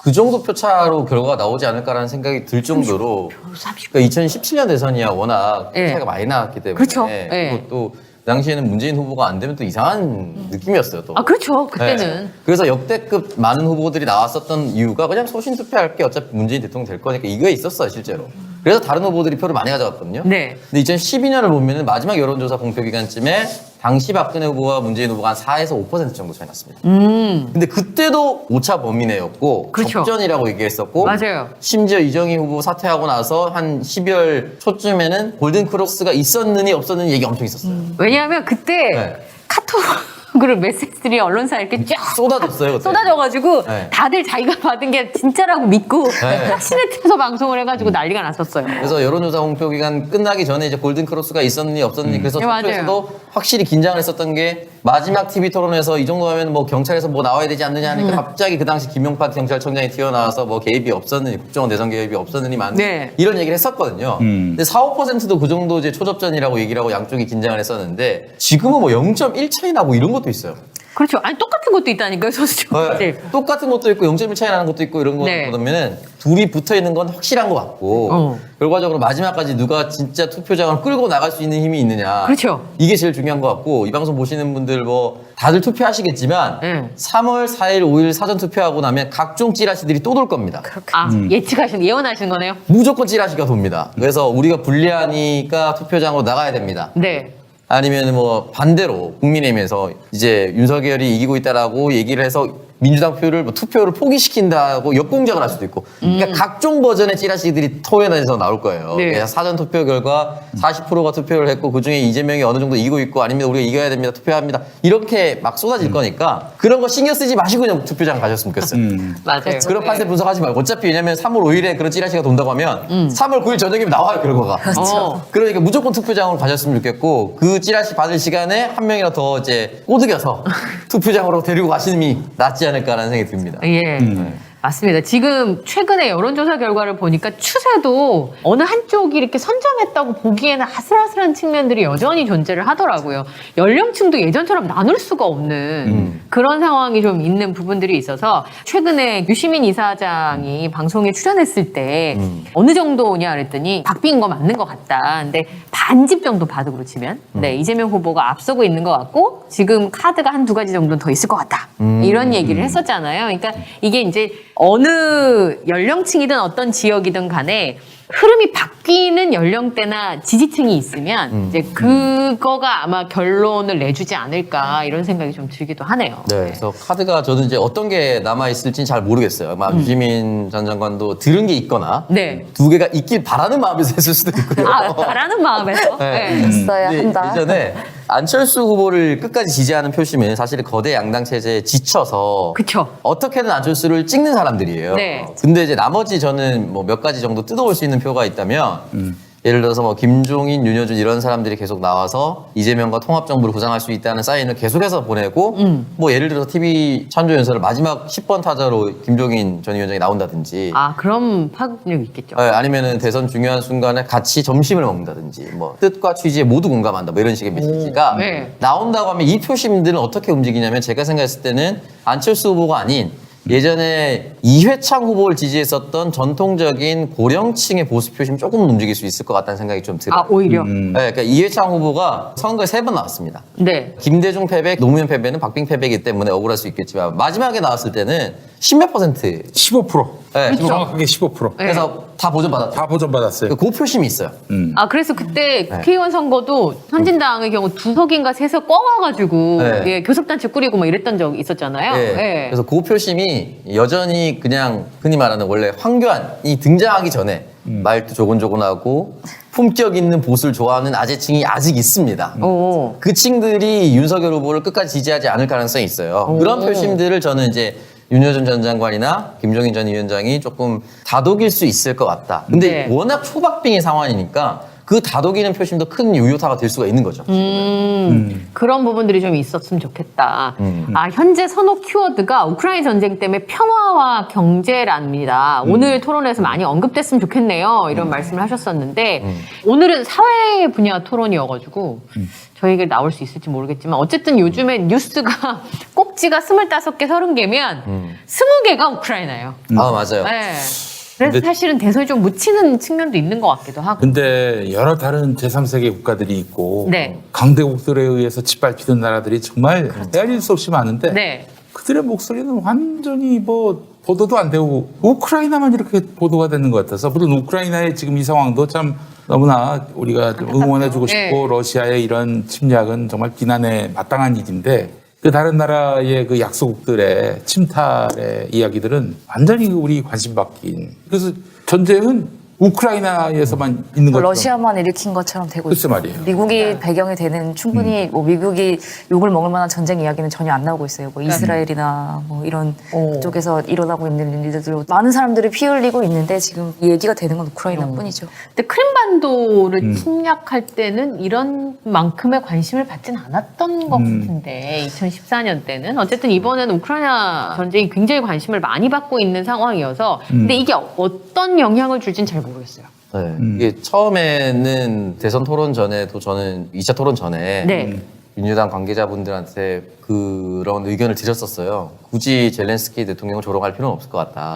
그 정도 표차로 결과가 나오지 않을까라는 생각이 들 정도로 30. 그러니까 2017년 대선이야 워낙 네. 차이가 많이 나왔기 때문에 그렇죠. 그리고 네. 또 그 당시에는 문재인 후보가 안 되면 또 이상한 느낌이었어요. 또. 아 그렇죠. 그때는 네. 그래서 역대급 많은 후보들이 나왔었던 이유가 그냥 소신 투표할게 어차피 문재인 대통령 될 거니까 이거에 있었어요 실제로. 그래서 다른 후보들이 표를 많이 가져갔거든요. 네. 근데 2012년을 보면은 마지막 여론조사 공표 기간쯤에 당시 박근혜 후보와 문재인 후보가 한 4에서 5% 정도 차이 났습니다. 근데 그때도 오차 범위 내였고 그렇죠. 접전이라고 얘기했었고 맞아요. 심지어 이정희 후보 사퇴하고 나서 한 12월 초쯤에는 골든 크로스가 있었느니 없었느니 얘기 엄청 있었어요. 왜냐하면 그때 네. 카톡으로 메시지들이 언론사에 이렇게 쫙 쏟아졌어요. 그때. 쏟아져가지고 네. 다들 자기가 받은 게 진짜라고 믿고 네. 확신에 태서 방송을 해가지고 난리가 났었어요. 그래서 여론조사 공표 기간 끝나기 전에 이제 골든 크로스가 있었느니 없었느니 그래서 네, 맞아요. 투표에서도 확실히 긴장을 했었던 게 마지막 TV 토론에서 이 정도 하면 뭐 경찰에서 뭐 나와야 되지 않느냐 하니까 갑자기 그 당시 김용파 경찰청장이 튀어나와서 뭐 개입이 없었느니 국정원 대선 개입이 없었느니 네. 이런 얘기를 했었거든요. 근데 4, 5%도 그 정도 이제 초접전이라고 얘기를 하고 양쪽이 긴장을 했었는데 지금은 뭐 0.1 차이 나고 이런 것도 있어요. 그렇죠. 아니 똑같은 것도 있다니까요, 소수점. 네. 똑같은 것도 있고 0.1 차이 나는 것도 있고 이런 거 네. 보면은 둘이 붙어 있는 건 확실한 것 같고 결과적으로 마지막까지 누가 진짜 투표장을 끌고 나갈 수 있는 힘이 있느냐. 그렇죠. 이게 제일 중요한 것 같고 이 방송 보시는 분들 뭐 다들 투표하시겠지만 3월 4일, 5일 사전 투표하고 나면 각종 찌라시들이 또 돌 겁니다. 아 예언하신 거네요. 무조건 찌라시가 돕니다. 그래서 우리가 불리하니까 투표장으로 나가야 됩니다. 네. 아니면 뭐 반대로 국민의힘에서 이제 윤석열이 이기고 있다라고 얘기를 해서 민주당 표를 뭐 투표를 포기시킨다고 역공작을 할 수도 있고 그러니까 각종 버전의 찌라시들이 토론에서 나올 거예요. 네. 그래서 사전 투표 결과 40%가 투표를 했고 그중에 이재명이 어느 정도 이기고 있고 아니면 우리가 이겨야 됩니다. 투표합니다. 이렇게 막 쏟아질 거니까 그런 거 신경 쓰지 마시고 그냥 투표장 가셨으면 좋겠어요. 맞아요. 그런 판세 분석하지 말고 어차피 왜냐면 3월 5일에 그런 찌라시가 돈다고 하면 3월 9일 저녁이면 나와요 결과가. 그러니까 무조건 투표장으로 가셨으면 좋겠고 그 찌라시 받을 시간에 한 명이라도 더 이제 꼬드겨서 투표장으로 데리고 가시는 게 낫지 않을까라는 생각이 듭니다. 예. 맞습니다. 지금 최근에 여론조사 결과를 보니까 추세도 어느 한쪽이 이렇게 선점했다고 보기에는 아슬아슬한 측면들이 여전히 존재를 하더라고요. 연령층도 예전처럼 나눌 수가 없는 그런 상황이 좀 있는 부분들이 있어서 최근에 유시민 이사장이 방송에 출연했을 때 어느 정도냐 그랬더니 박빙인 거 맞는 것 같다. 근데 반집 정도 바둑으로 치면 네, 이재명 후보가 앞서고 있는 것 같고 지금 카드가 한 두 가지 정도는 더 있을 것 같다. 이런 얘기를 했었잖아요. 그러니까 이게 이제 어느 연령층이든 어떤 지역이든 간에 흐름이 바뀌는 연령대나 지지층이 있으면 이제 그거가 아마 결론을 내주지 않을까 이런 생각이 좀 들기도 하네요. 네, 그래서 카드가 저는 이제 어떤 게 남아 있을지는 잘 모르겠어요. 유시민 전 장관도 들은 게 있거나 네. 두 개가 있길 바라는 마음에서 했을 수도 있고요. 바라는 마음에서. 네. 네. 있어야 근데 한다. 예전에 안철수 후보를 끝까지 지지하는 표심은 사실 거대 양당 체제에 지쳐서 그쵸. 어떻게든 안철수를 찍는 사람들이에요. 네. 근데 이제 나머지 저는 뭐 몇 가지 정도 뜯어올 수 있는 표가 있다면 예를 들어서 뭐 김종인, 윤여준 이런 사람들이 계속 나와서 이재명과 통합정부를 구상할 수 있다는 사인을 계속해서 보내고 뭐 예를 들어서 TV 찬조연설을 마지막 10번 타자로 김종인 전 위원장이 나온다든지 아, 그럼 파급력이 있겠죠. 아니면은 대선 중요한 순간에 같이 점심을 먹는다든지 뭐 뜻과 취지에 모두 공감한다 뭐 이런 식의 메시지가 네. 나온다고 하면 이 표심들은 어떻게 움직이냐면 제가 생각했을 때는 안철수 후보가 아닌 예전에 이회창 후보를 지지했었던 전통적인 고령층의 보수 표심 조금 움직일 수 있을 것 같다는 생각이 좀 들어요. 아, 오히려. 네, 그러니까 이회창 후보가 선거에 3번 나왔습니다. 네. 김대중 패배, 노무현 패배는 박빙 패배이기 때문에 억울할 수 있겠지만 마지막에 나왔을 때는 10몇 %. 15%. 네, 정확하게 15%. 그래서 다 보전받았죠. 다 보전받았어요. 그 표심이 있어요. 아, 그래서 그때 국회의원 선거도 선진당의 경우 2석인가 3석 꿔와가지고 네. 예, 교섭단체 꾸리고 뭐 이랬던 적 있었잖아요. 네. 예. 그래서 그 표심이 여전히 그냥 흔히 말하는 원래 황교안이 등장하기 전에 말도 조곤조곤하고 품격 있는 보수를 좋아하는 아재층이 아직 있습니다. 오. 그 층들이 윤석열 후보를 끝까지 지지하지 않을 가능성이 있어요. 그런 표심들을 저는 이제 윤여준 전 장관이나 김종인 전 위원장이 조금 다독일 수 있을 것 같다. 근데 네. 워낙 초박빙의 상황이니까 그 다독이는 표심도 큰 요요타가 될 수가 있는 거죠. 그런 부분들이 좀 있었으면 좋겠다. 아, 현재 선호 키워드가 우크라이나 전쟁 때문에 평화와 경제랍니다. 오늘 토론에서 많이 언급됐으면 좋겠네요. 이런 말씀을 하셨었는데 오늘은 사회 분야 토론이어가지고 저희가 나올 수 있을지 모르겠지만 어쨌든 요즘에 뉴스가 꼭지가 25개, 30개면 20개가 우크라이나예요. 아, 맞아요. 네. 그래서 사실은 대선이 좀 묻히는 측면도 있는 것 같기도 하고. 근데 여러 다른 제3세계 국가들이 있고 네. 강대국들에 의해서 짓밟히는 나라들이 정말 헤아릴 수 없이 많은데 네. 그들의 목소리는 완전히 뭐 보도도 안 되고 우크라이나만 이렇게 보도가 되는 것 같아서 물론 우크라이나의 지금 이 상황도 참 너무나 우리가 좀 응원해주고 싶고 네. 러시아의 이런 침략은 정말 비난에 마땅한 일인데 그 다른 나라의 그 약소국들의 침탈의 이야기들은 완전히 우리 관심 바뀐. 그래서 전쟁은 우크라이나에서만 있는 것처럼. 러시아만 일으킨 것처럼 되고 글쎄 있어요. 말이에요. 미국이 배경이 되는 충분히 뭐 미국이 욕을 먹을 만한 전쟁 이야기는 전혀 안 나오고 있어요. 뭐 이스라엘이나 뭐 이런 쪽에서 일어나고 있는 일들도 많은 사람들이 피 흘리고 있는데 지금 얘기가 되는 건 우크라이나뿐이죠. 근데 크림반도를 침략할 때는 이런 만큼의 관심을 받진 않았던 것 같은데 2014년 때는 어쨌든 이번에는 우크라이나 전쟁이 굉장히 관심을 많이 받고 있는 상황이어서 근데 이게 어떤 영향을 줄진 잘 모르겠어요. 네. 이게 처음에는 대선 토론 전에도 저는 2차 토론 전에 네. 민주당 관계자분들한테 그런 의견을 드렸었어요. 굳이 젤렌스키 대통령을 조롱할 필요는 없을 것 같다.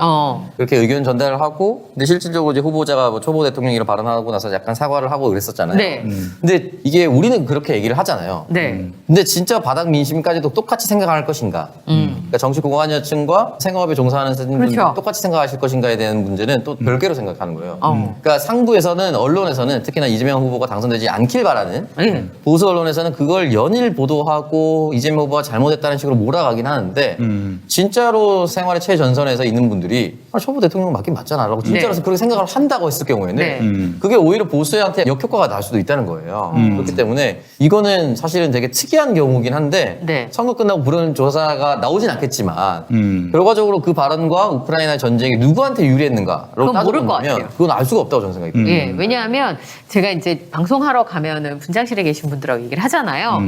그렇게 의견 전달을 하고, 근데 실질적으로 이제 후보자가 뭐 초보 대통령이라 발언하고 나서 약간 사과를 하고 그랬었잖아요. 네. 근데 이게 우리는 그렇게 얘기를 하잖아요. 네. 근데 진짜 바닥 민심까지도 똑같이 생각할 것인가? 그러니까 정치 공학여층과 생업에 종사하는 분들이 그렇죠. 똑같이 생각하실 것인가에 대한 문제는 또 별개로 생각하는 거예요. 그러니까 상부에서는 언론에서는 특히나 이재명 후보가 당선되지 않길 바라는 보수 언론에서는 그걸 연일 보도하고 이재명 후보가 잘못했다는 식으로 몰아가긴 하는데 진짜로 생활의 최전선에서 있는 분들이 초보 대통령 맞긴 맞잖아라고 진짜로 네. 그렇게 생각을 한다고 했을 경우에는 네. 그게 오히려 보수한테 역효과가 날 수도 있다는 거예요. 그렇기 때문에 이거는 사실은 되게 특이한 경우긴 한데 네. 선거 끝나고 부른 조사가 나오진 않겠지만 결과적으로 그 발언과 우크라이나 전쟁이 누구한테 유리했는가로 그건 모를 것 따져보면 같아요. 그건 알 수가 없다고 저는 생각이 들어요. 예, 왜냐하면 제가 이제 방송하러 가면은 분장실에 계신 분들하고 얘기를 하잖아요.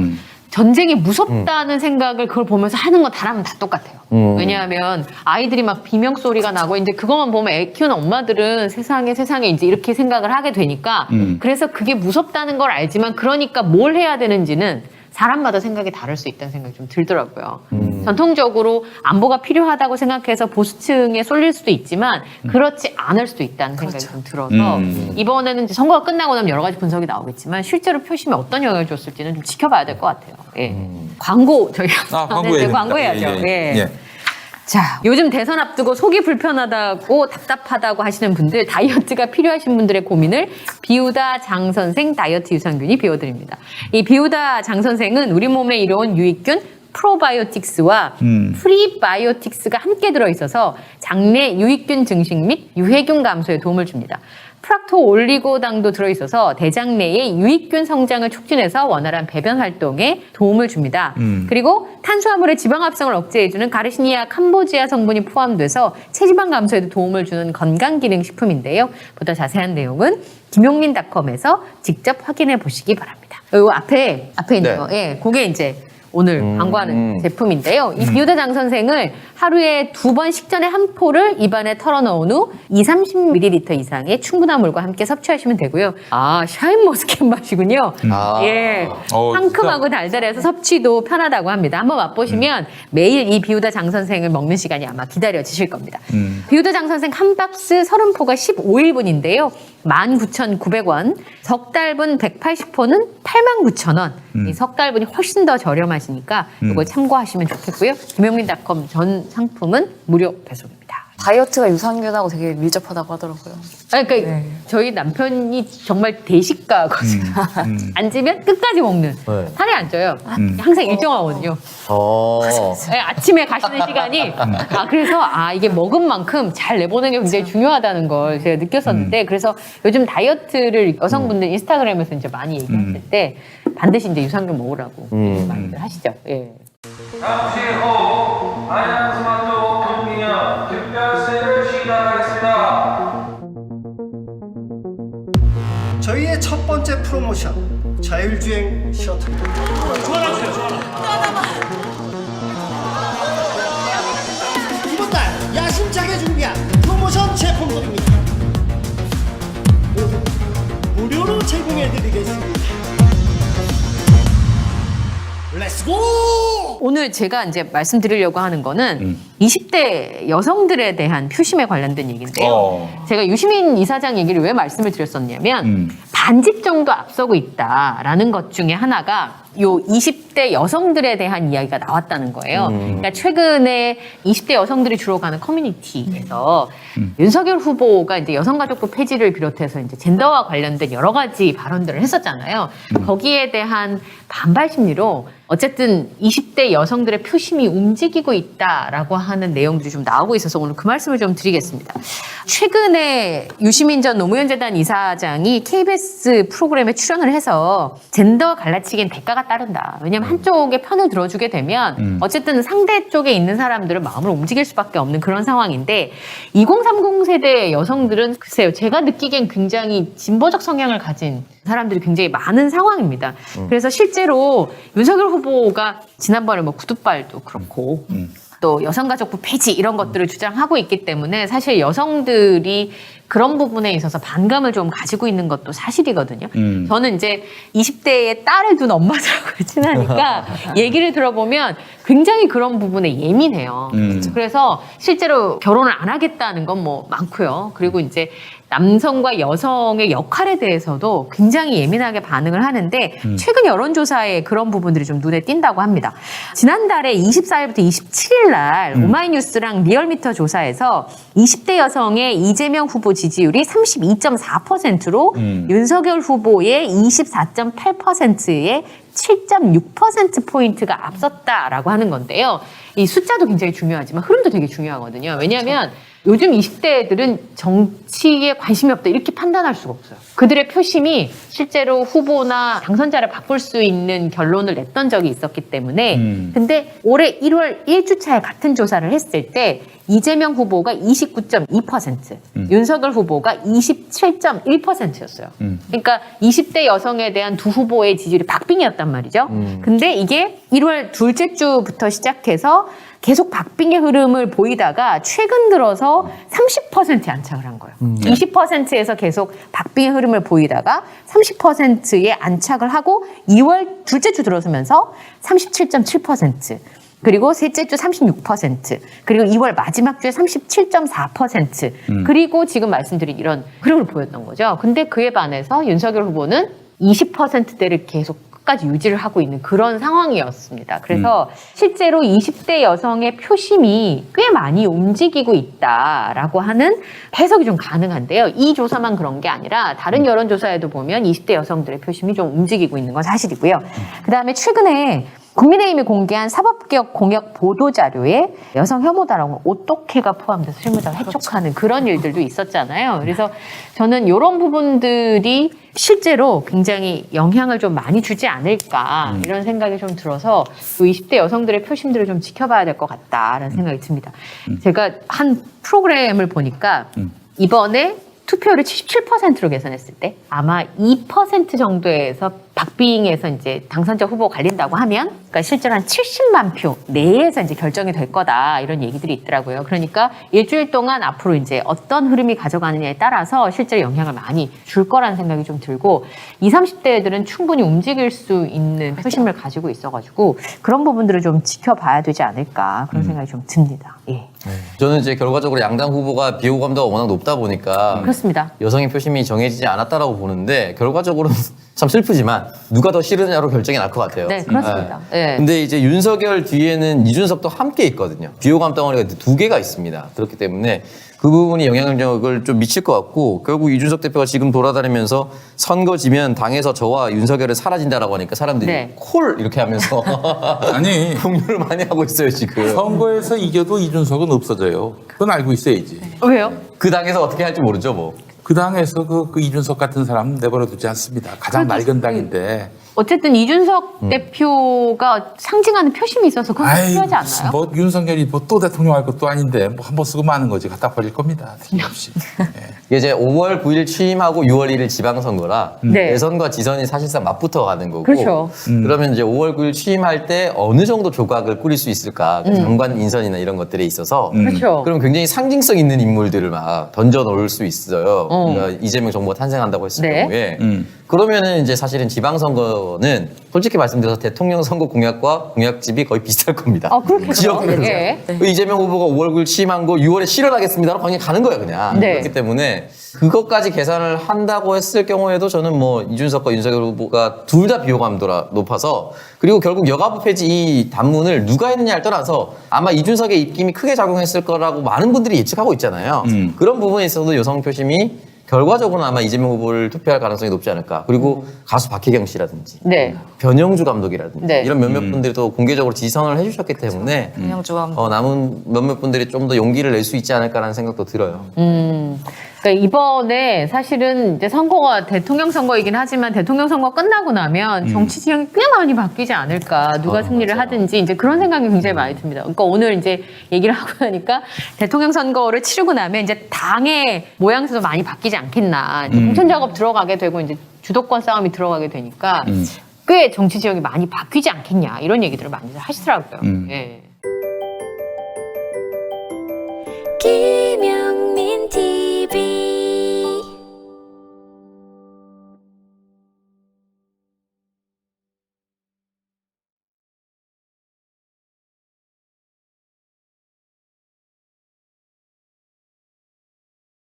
전쟁이 무섭다는 생각을 그걸 보면서 하는 건 다라면 다 똑같아요. 왜냐하면 아이들이 막 비명 소리가 나고 이제 그것만 보면 애 키우는 엄마들은 세상에 이제 이렇게 생각을 하게 되니까 그래서 그게 무섭다는 걸 알지만 그러니까 뭘 해야 되는지는 사람마다 생각이 다를 수 있다는 생각이 좀 들더라고요. 전통적으로 안보가 필요하다고 생각해서 보수층에 쏠릴 수도 있지만 그렇지 않을 수도 있다는 생각이 좀 들어서 이번에는 이제 선거가 끝나고 나면 여러 가지 분석이 나오겠지만 실제로 표심에 어떤 영향을 줬을지는 좀 지켜봐야 될 것 같아요. 예. 광고 저희가 광고해야죠. 예. 자, 요즘 대선 앞두고 속이 불편하다고 답답하다고 하시는 분들, 다이어트가 필요하신 분들의 고민을 비우다 장 선생 다이어트 유산균이 비워드립니다. 이 비우다 장 선생은 우리 몸에 이로운 유익균 프로바이오틱스와 프리바이오틱스가 함께 들어있어서 장내 유익균 증식 및 유해균 감소에 도움을 줍니다. 프락토 올리고당도 들어있어서 대장 내의 유익균 성장을 촉진해서 원활한 배변 활동에 도움을 줍니다. 그리고 탄수화물의 지방 합성을 억제해주는 가르시니아 캄보지아 성분이 포함돼서 체지방 감소에도 도움을 주는 건강기능식품인데요. 보다 자세한 내용은 김용민닷컴에서 직접 확인해 보시기 바랍니다. 요 앞에 있는 거, 예, 그게 이제 오늘 광고하는 제품인데요. 이 비우다 장 선생을 하루에 2번 식전에 한 포를 입안에 털어넣은 후 20-30ml 이상의 충분한 물과 함께 섭취하시면 되고요. 아, 샤인머스켓 맛이군요. 예, 상큼하고 달달해서 섭취도 편하다고 합니다. 한번 맛보시면 매일 이 비우다 장 선생을 먹는 시간이 아마 기다려지실 겁니다. 비우다 장 선생 한 박스 30포가 15일분인데요. 19,900원, 석 달분 180포는 89,000원. 이 석 달분이 훨씬 더 저렴하시니까 이걸 참고하시면 좋겠고요. 김용민닷컴 전 상품은 무료 배송입니다. 다이어트가 유산균하고 되게 밀접하다고 하더라고요. 그러니까 저희 남편이 정말 대식가거든요. 앉으면 끝까지 먹는. 살이 안 쪄요. 항상 일정하거든요. 네, 아침에 가시는 시간이 그래서 이게 먹은 만큼 잘 내보내는 게 굉장히 중요하다는 걸 제가 느꼈었는데 그래서 요즘 다이어트를 여성분들 인스타그램에서 이제 많이 얘기했을 때 반드시 이제 유산균 먹으라고 많이들 하시죠. 예. 잠시 후 하얀스마트 오픈 기념 특별 세일을 시작하겠습니다. 저희의 첫 번째 프로모션 자율주행 셔틀입니다. 이번 달 야심차게 준비한 프로모션 제품들입니다. 모두 무료로 제공해드리겠습니다. 렛츠고! 오늘 제가 이제 말씀드리려고 하는 거는 20대 여성들에 대한 표심에 관련된 얘기인데요. 제가 유시민 이사장 얘기를 왜 말씀을 드렸었냐면 반집 정도 앞서고 있다라는 것 중에 하나가 요 20대 여성들에 대한 이야기가 나왔다는 거예요. 그러니까 최근에 20대 여성들이 주로 가는 커뮤니티에서 윤석열 후보가 이제 여성가족부 폐지를 비롯해서 이제 젠더와 관련된 여러 가지 발언들을 했었잖아요. 거기에 대한 반발 심리로 어쨌든 20대 여성들의 표심이 움직이고 있다라고 하는 내용들이 좀 나오고 있어서 오늘 그 말씀을 좀 드리겠습니다. 최근에 유시민 전 노무현재단 이사장이 KBS 프로그램에 출연을 해서 젠더 갈라치기엔 대가가 따른다. 왜냐하면 한쪽의 편을 들어주게 되면 어쨌든 상대 쪽에 있는 사람들은 마음을 움직일 수밖에 없는 그런 상황인데 2030 세대 여성들은 글쎄요. 제가 느끼기엔 굉장히 진보적 성향을 가진 사람들이 굉장히 많은 상황입니다. 그래서 실제로 윤석열 후보가 지난번에 뭐 구두발도 그렇고 또 여성가족부 폐지 이런 것들을 주장하고 있기 때문에 사실 여성들이 그런 부분에 있어서 반감을 좀 가지고 있는 것도 사실이거든요. 저는 이제 20대에 딸을 둔 엄마들하고 친하니까 얘기를 들어보면 굉장히 그런 부분에 예민해요. 그래서 실제로 결혼을 안 하겠다는 건 뭐 많고요. 그리고 이제 남성과 여성의 역할에 대해서도 굉장히 예민하게 반응을 하는데 최근 여론조사에 그런 부분들이 좀 눈에 띈다고 합니다. 지난달에 24일부터 27일 날 오마이뉴스랑 리얼미터 조사에서 20대 여성의 이재명 후보 지지율이 32.4%로 윤석열 후보의 24.8%의 7.6%포인트가 앞섰다라고 하는 건데요. 이 숫자도 굉장히 중요하지만 흐름도 되게 중요하거든요. 왜냐하면 요즘 20대 애들은 정치에 관심이 없다 이렇게 판단할 수가 없어요. 그들의 표심이 실제로 후보나 당선자를 바꿀 수 있는 결론을 냈던 적이 있었기 때문에 근데 올해 1월 1주차에 같은 조사를 했을 때 이재명 후보가 29.2%, 윤석열 후보가 27.1%였어요. 그러니까 20대 여성에 대한 두 후보의 지지율이 박빙이었단 말이죠. 근데 이게 1월 둘째 주부터 시작해서 계속 박빙의 흐름을 보이다가 최근 들어서 30%에 안착을 한 거예요. 20%에서 계속 박빙의 흐름을 보이다가 30%에 안착을 하고 2월 둘째 주 들어서면서 37.7%, 그리고 셋째 주 36%, 그리고 2월 마지막 주에 37.4%, 그리고 지금 말씀드린 이런 흐름을 보였던 거죠. 근데 그에 반해서 윤석열 후보는 20%대를 계속 끝까지 유지를 하고 있는 그런 상황이었습니다. 그래서 실제로 20대 여성의 표심이 꽤 많이 움직이고 있다라고 하는 해석이 좀 가능한데요. 이 조사만 그런 게 아니라 다른 여론조사에도 보면 20대 여성들의 표심이 좀 움직이고 있는 건 사실이고요. 그다음에 최근에 국민의힘이 공개한 사법개혁 공약 보도자료에 여성 혐오다라고 오똑해가 포함돼서 실무자를 해촉하는 그런 일들도 있었잖아요. 그래서 저는 이런 부분들이 실제로 굉장히 영향을 좀 많이 주지 않을까 이런 생각이 좀 들어서 20대 여성들의 표심들을 좀 지켜봐야 될 것 같다라는 생각이 듭니다. 제가 한 프로그램을 보니까 이번에 투표율을 77%로 계산했을 때 아마 2% 정도에서 박빙에서 이제 당선자 후보 갈린다고 하면 그러니까 실제로 한 70만 표 내에서 이제 결정이 될 거다 이런 얘기들이 있더라고요. 그러니까 일주일 동안 앞으로 이제 어떤 흐름이 가져가느냐에 따라서 실제로 영향을 많이 줄 거라는 생각이 좀 들고 20, 30대 애들은 충분히 움직일 수 있는 표심을 가지고 있어가지고 그런 부분들을 좀 지켜봐야 되지 않을까 그런 생각이 좀 듭니다. 예. 저는 이제 결과적으로 양당 후보가 비호감도가 워낙 높다 보니까 그렇습니다. 여성의 표심이 정해지지 않았다라고 보는데 결과적으로는 참 슬프지만 누가 더 싫으냐로 결정이 날 것 같아요. 네, 그렇습니다. 네. 근데 이제 윤석열 뒤에는 이준석도 함께 있거든요. 비호감 덩어리가 두 개가 있습니다. 그렇기 때문에 그 부분이 영향력을 좀 미칠 것 같고 결국 이준석 대표가 지금 돌아다니면서 선거 지면 당에서 저와 윤석열은 사라진다라고 하니까 사람들이 네. 콜 이렇게 하면서 아니 공유를 많이 하고 있어요 지금. 선거에서 이겨도 이준석은 없어져요. 그건 알고 있어야지. 왜요? 그 당에서 어떻게 할지 모르죠 뭐. 그 당에서 그 이준석 같은 사람 내버려 두지 않습니다. 가장 낡은 당인데. 어쨌든 이준석 대표가 상징하는 표심이 있어서 그건 필요하지 않나요? 뭐 윤석열이 뭐 또 대통령 할 것도 아닌데 뭐 한 번 쓰고 마는 거지. 갖다 버릴 겁니다. 틀림없이. 이게 이제 5월 9일 취임하고 6월 1일 지방선거라 네. 대선과 지선이 사실상 맞붙어 가는 거고 그렇죠. 그러면 이제 5월 9일 취임할 때 어느 정도 조각을 꾸릴 수 있을까 장관 인선이나 이런 것들에 있어서 그렇죠. 그럼 굉장히 상징성 있는 인물들을 막 던져 놓을 수 있어요. 그러니까 이재명 정부가 탄생한다고 했을 네. 경우에 그러면은 이제 사실은 지방선거는 솔직히 말씀드려서 대통령 선거 공약과 공약집이 거의 비슷할 겁니다. 그렇겠죠. 지역별로. 예. 이재명 후보가 5월 9일 취임한 거 6월에 실현하겠습니다라고 그냥 가는 거예요, 그냥. 네. 그렇기 때문에 그것까지 계산을 한다고 했을 경우에도 저는 뭐 이준석과 윤석열 후보가 둘 다 비호감도가 높아서 그리고 결국 여가부 폐지 이 단문을 누가 했느냐를 떠나서 아마 이준석의 입김이 크게 작용했을 거라고 많은 분들이 예측하고 있잖아요. 그런 부분에 있어서도 여성 표심이 결과적으로는 아마 이재명 후보를 투표할 가능성이 높지 않을까. 그리고 가수 박혜경 씨라든지 네. 변영주 감독이라든지 네. 이런 몇몇 분들이 또 공개적으로 지성을 해주셨기 때문에 변영주와 남은 몇몇 분들이 좀 더 용기를 낼 수 있지 않을까라는 생각도 들어요. 그러니까 이번에 사실은 이제 선거가 대통령 선거이긴 하지만 대통령 선거 끝나고 나면 정치 지형이 꽤 많이 바뀌지 않을까. 누가 승리를 하든지 이제 그런 생각이 굉장히 많이 듭니다. 그러니까 오늘 이제 얘기를 하고 나니까 대통령 선거를 치르고 나면 이제 당의 모양새도 많이 바뀌지 않겠나. 이제 공천 작업 들어가게 되고 이제 주도권 싸움이 들어가게 되니까 꽤 정치 지형이 많이 바뀌지 않겠냐. 이런 얘기들을 많이 하시더라고요. 예. 김영